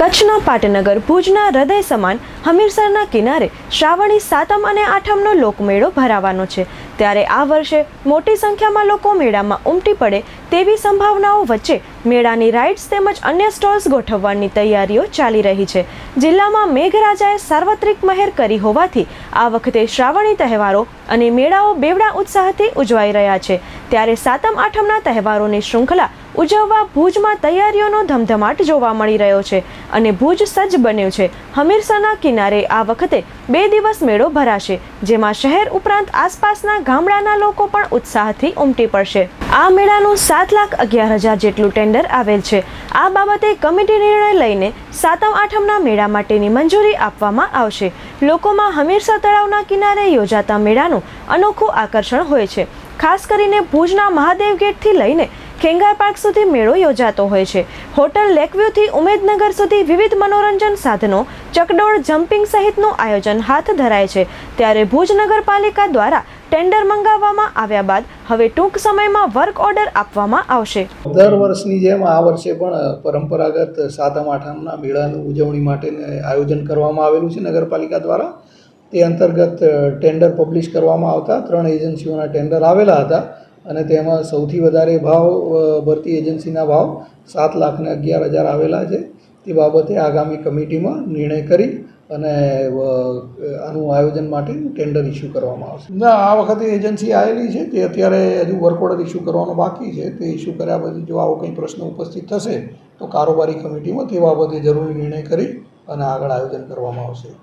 કચ્છના પાટનગર ભુજના હૃદય સમાન હમીરસરના કિનારે શ્રાવણી સાતમ અને આઠમનો લોકમેળો ભરાવાનો છે। ત્યારે આ વર્ષે મોટી સંખ્યામાં લોકો મેળામાં ઉમટી પડે તેવી સંભાવનાઓ વચ્ચે મેળાની રાઇડ્સ તેમજ અન્ય સ્ટોલ્સ ગોઠવવાની તૈયારીઓ ચાલી રહી છે। જિલ્લામાં મેઘરાજાએ સાર્વત્રિક મહેર કરી હોવાથી આ વખતે શ્રાવણી તહેવારો અને મેળાઓ બેવડા ઉત્સાહથી ઉજવાઈ રહ્યા છે। ત્યારે સાતમ આઠમના તહેવારોની શૃંખલા ઉજવવા ભુજમાં તૈયારીઓનો ધમધમાટ જોવા મળી રહ્યો છે અને ભુજ સજ્જ બન્યું છે। હમીરસરના કિનારે આ વખતે 2 દિવસ મેળો ભરાશે, જેમાં શહેર ઉપરાંત આસપાસના ગામડાના લોકો પણ ઉત્સાહથી ઉમટી પડશે। આ મેળાનું 7,11,000 જેટલું ટેન્ડર આવેલ છે। આ બાબતે કમિટી નિર્ણય લઈને સાતમ આઠમના મેળા માટેની મંજૂરી આપવામાં આવશે। લોકોમાં હમીરસર તળાવના કિનારે યોજાતા મેળાનું અનોખું આકર્ષણ હોય છે। ખાસ કરીને ભુજના મહાદેવ ગેટથી લઈને ખેંગાર પાર્ક સુધી મેળો યોજાતો હોય છે। હોટલ લેકવ્યુથી ઉમેદનગર સુધી વિવિધ મનોરંજન સાધનો, ચકડોળ, જમ્પિંગ સહિતનું આયોજન હાથ ધરાય છે। ત્યારે ભુજ નગરપાલિકા દ્વારા ટેન્ડર મંગાવવામાં આવ્યા બાદ હવે ટૂંક સમયમાં વર્ક ઓર્ડર આપવામાં આવશે। દર વર્ષની જેમ આ વર્ષે પણ પરંપરાગત સાતમ આઠમના મેળાની ઉજવણી માટે આયોજન કરવામાં આવેલું છે નગરપાલિકા દ્વારા। તે અંતર્ગત ટેન્ડર પબ્લિશ કરવામાં આવતા 3 એજન્સીઓના ટેન્ડર આવેલા હતા અને તેમાં સૌથી વધારે ભાવ ભરતી એજન્સીના ભાવ 7,11,000 આવેલા છે। તે બાબતે આગામી કમિટીમાં નિર્ણય કરી અને આનું આયોજન માટે ટેન્ડર ઇસ્યુ કરવામાં આવશે। આ વખતે એજન્સી આવેલી છે તે અત્યારે હજુ વર્ક ઓર્ડર ઇસ્યુ કરવાનો બાકી છે। તે ઇસ્યુ કર્યા પછી જો આવો કંઈ પ્રશ્ન ઉપસ્થિત થશે તો કારોબારી કમિટીમાં તે બાબતે જરૂરી નિર્ણય કરી અને આગળ આયોજન કરવામાં આવશે।